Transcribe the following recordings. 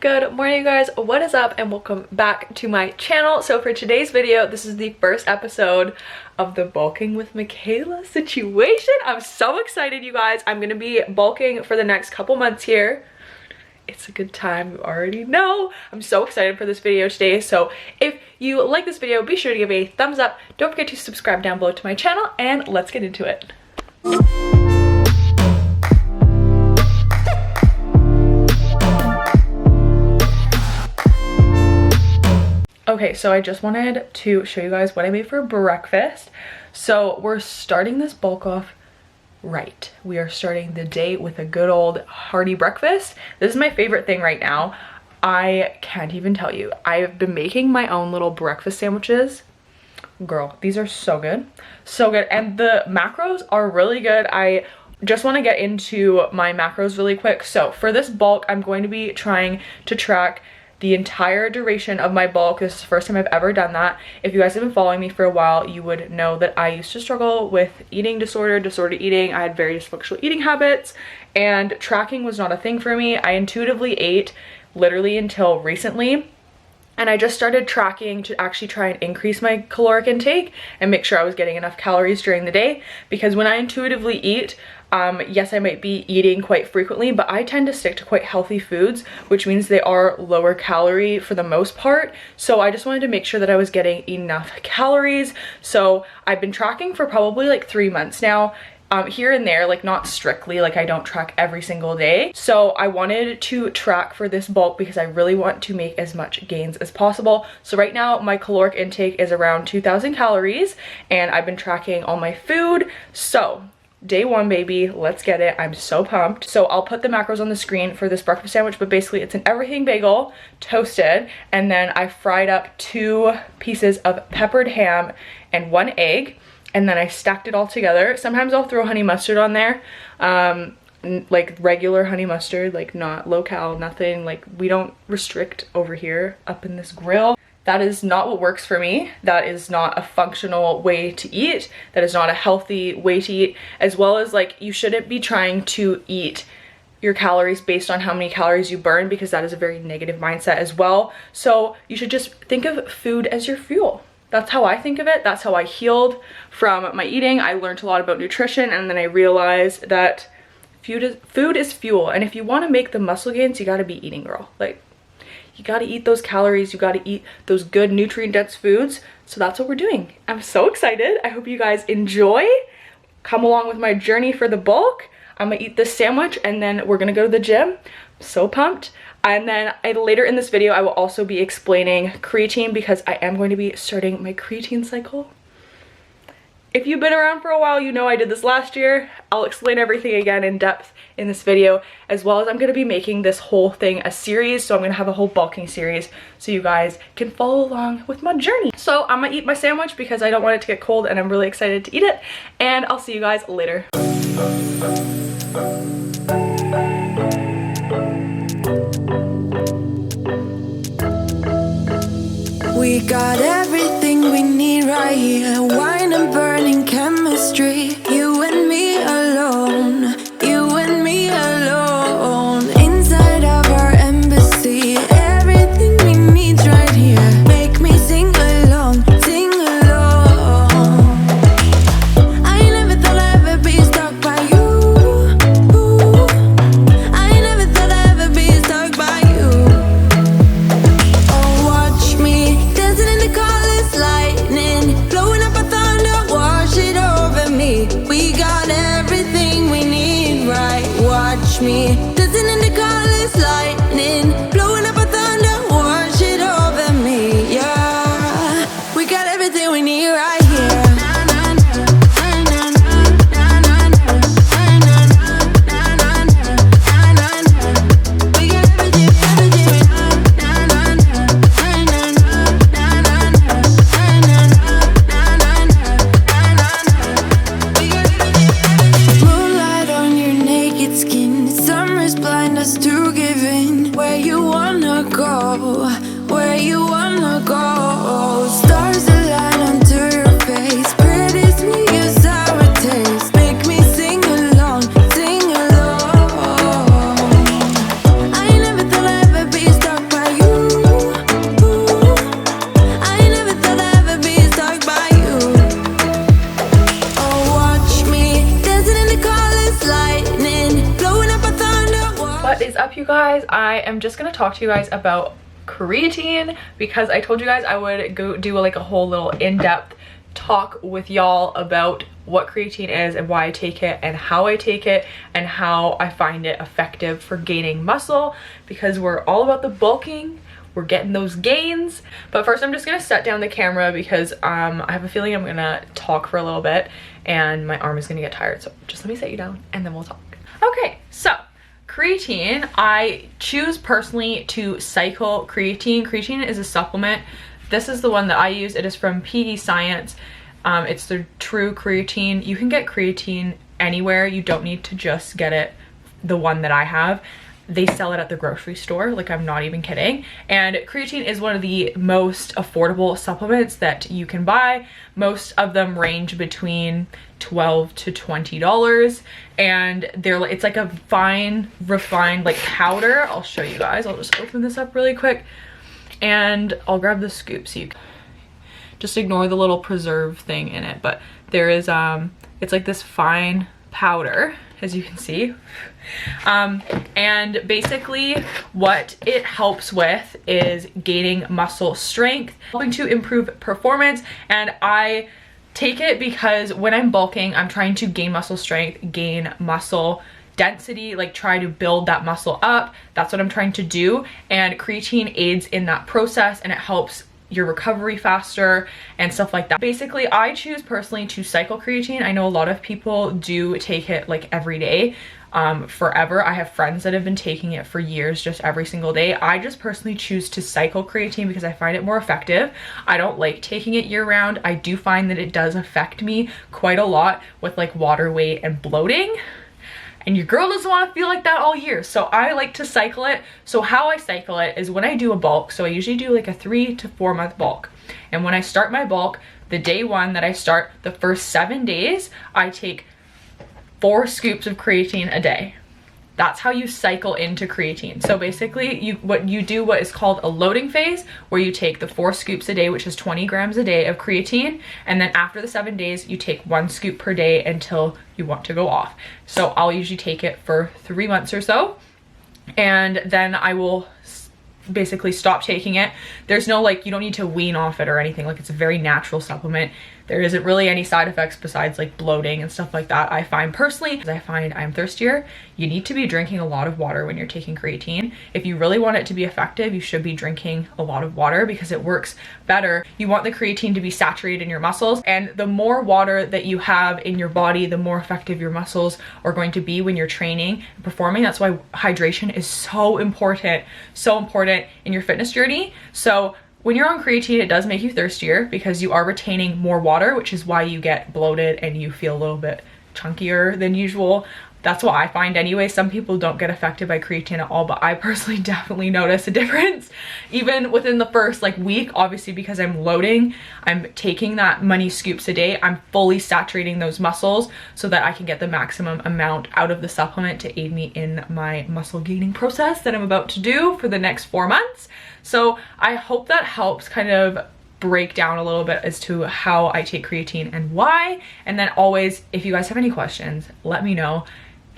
Good morning, you guys. What is up and welcome back to my channel. So for today's video, this is the first episode of the bulking with Makayla situation. I'm so excited, you guys. I'm gonna be bulking for the next couple months here. It's a good time, you already know. I'm so excited for this video today. So if you like this video, be sure to give it a thumbs up. Don't forget to subscribe down below to my channel, and let's get into it. Okay, so I just wanted to show you guys what I made for breakfast. So we're starting this bulk off right. We are starting the day with a good old hearty breakfast. This is my favorite thing right now. I can't even tell you. I've been making my own little breakfast sandwiches. Girl, these are so good. So good. And the macros are really good. I just want to get into my macros really quick. So for this bulk, I'm going to be trying to track the entire duration of my bulk. This is the first time I've ever done that. If you guys have been following me for a while, you would know that I used to struggle with eating disordered eating. I had very dysfunctional eating habits, and tracking was not a thing for me. I intuitively ate literally until recently, and I just started tracking to actually try and increase my caloric intake and make sure I was getting enough calories during the day. Because when I intuitively eat, yes, I might be eating quite frequently, but I tend to stick to quite healthy foods, which means they are lower calorie for the most part. So I just wanted to make sure that I was getting enough calories. So I've been tracking for probably like 3 months now. Here and there, like not strictly, like I don't track every single day. So I wanted to track for this bulk because I really want to make as much gains as possible. So right now my caloric intake is around 2,000 calories, and I've been tracking all my food. So day one, baby, let's get it. I'm so pumped. So I'll put the macros on the screen for this breakfast sandwich, but basically it's an everything bagel, toasted, and then I fried up 2 pieces of peppered ham and 1 egg, and then I stacked it all together. Sometimes I'll throw honey mustard on there, like regular honey mustard, like not low-cal, nothing. Like we don't restrict over here up in this grill. That is not what works for me. That is not a functional way to eat. That is not a healthy way to eat. As well as, like, you shouldn't be trying to eat your calories based on how many calories you burn, because that is a very negative mindset as well. So you should just think of food as your fuel. That's how I think of it. That's how I healed from my eating. I learned a lot about nutrition, and then I realized that food is fuel. And if you want to make the muscle gains, you got to be eating, girl. Like, you got to eat those calories. You got to eat those good nutrient dense foods. So that's what we're doing. I'm so excited. I hope you guys enjoy. Come along with my journey for the bulk. I'm gonna eat this sandwich and then we're gonna go to the gym. I'm so pumped. And then later in this video, I will also be explaining creatine, because I am going to be starting my creatine cycle. If you've been around for a while, you know I did this last year. I'll explain everything again in depth in this video, as well as I'm gonna be making this whole thing a series. So I'm gonna have a whole bulking series so you guys can follow along with my journey. So I'm gonna eat my sandwich because I don't want it to get cold, and I'm really excited to eat it. And I'll see you guys later. We got everything we need right here. Wine and burning chemistry. You and me alone. You and me alone. Inside of our embassy. Everything we need right here. Make me sing along. Sing along. I never thought I'd ever be stuck by you. I never thought I'd ever be stuck by you. Oh, watch me dancing in the colors, lightning, blowing up a thunder, wash it over me. We got everything we need, right? Watch me dancing in the colors, lightning, blowing up a thunder, wash it over me. Yeah, we got everything we need right here. Moonlight on your naked skin, summer's blind us to give in. Where you wanna go, where you wanna go. Stars align onto your face, pretty sweet, your sour taste. Make me sing along, sing along. I never thought I'd ever be stuck guys, I am just gonna talk to you guys about creatine because I told you guys I would go do like a whole little in-depth talk with y'all about what creatine is and why I take it and how I take it and how I find it effective for gaining muscle, because we're all about the bulking, we're getting those gains. But first I'm just gonna set down the camera because I have a feeling I'm gonna talk for a little bit and my arm is gonna get tired, so just let me set you down and then we'll talk. Okay, so creatine, I choose personally to cycle creatine. Creatine is a supplement. This is the one that I use. It is from PE Science. It's the true creatine. You can get creatine anywhere. You don't need to just get it, the one that I have. They sell it at the grocery store, like I'm not even kidding. And creatine is one of the most affordable supplements that you can buy. Most of them range between $12 to $20, and it's like a fine, refined like powder. I'll show you guys. I'll just open this up really quick and I'll grab the scoop so you can just ignore the little preserve thing in it. But there is it's like this fine powder, as you can see. And basically what it helps with is gaining muscle strength, helping to improve performance. And I take it because when I'm bulking, I'm trying to gain muscle strength, gain muscle density, like try to build that muscle up. That's what I'm trying to do, and creatine aids in that process and it helps your recovery faster and stuff like that. Basically, I choose personally to cycle creatine. I know a lot of people do take it like every day, forever. I have friends that have been taking it for years, just every single day. I just personally choose to cycle creatine because I find it more effective. I don't like taking it year round. I do find that it does affect me quite a lot with like water weight and bloating. And your girl doesn't want to feel like that all year. So I like to cycle it. So how I cycle it is when I do a bulk. So I usually do like a 3 to 4 month bulk. And when I start my bulk, the day one that I start, the first 7 days, I take 4 scoops of creatine a day. That's how you cycle into creatine. So basically what is called a loading phase, where you take the 4 scoops a day, which is 20 grams a day of creatine. And then after the 7 days, you take 1 scoop per day until you want to go off. So I'll usually take it for 3 months or so. And then I will basically stop taking it. There's no like, you don't need to wean off it or anything. Like, it's a very natural supplement. There isn't really any side effects besides like bloating and stuff like that. I find personally, because I find I'm thirstier, you need to be drinking a lot of water when you're taking creatine. If you really want it to be effective, you should be drinking a lot of water because it works better. You want the creatine to be saturated in your muscles, and the more water that you have in your body, the more effective your muscles are going to be when you're training and performing. That's why hydration is so important in your fitness journey. So when you're on creatine, it does make you thirstier because you are retaining more water, which is why you get bloated and you feel a little bit chunkier than usual. That's what I find anyway. Some people don't get affected by creatine at all, but I personally definitely notice a difference. Even within the first like week, obviously because I'm loading, I'm taking that many scoops a day, I'm fully saturating those muscles so that I can get the maximum amount out of the supplement to aid me in my muscle gaining process that I'm about to do for the next 4 months. So I hope that helps kind of break down a little bit as to how I take creatine and why. And then always, if you guys have any questions, let me know.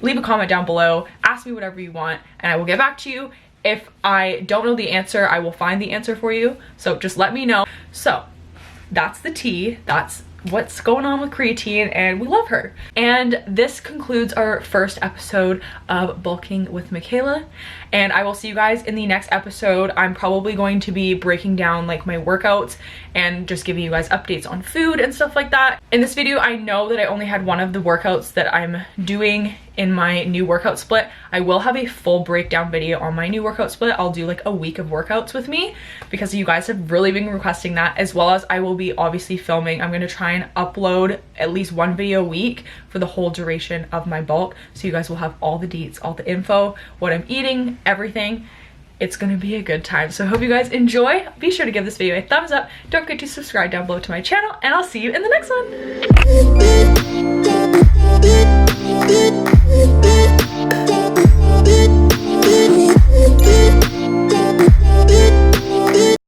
Leave a comment down below, ask me whatever you want, and I will get back to you. If I don't know the answer, I will find the answer for you. So just let me know. So that's the tea. That's what's going on with creatine, and we love her. And this concludes our first episode of Bulking with Makayla, and I will see you guys in the next episode. I'm probably going to be breaking down like my workouts and just giving you guys updates on food and stuff like that. In this video, I know that I only had one of the workouts that I'm doing in my new workout split. I will have a full breakdown video on my new workout split. I'll do like a week of workouts with me because you guys have really been requesting that, as well as I will be obviously filming. I'm gonna try and upload at least 1 video a week for the whole duration of my bulk, so you guys will have all the deets, all the info, what I'm eating, everything. It's gonna be a good time. So I hope you guys enjoy. Be sure to give this video a thumbs up. Don't forget to subscribe down below to my channel, and I'll see you in the next one.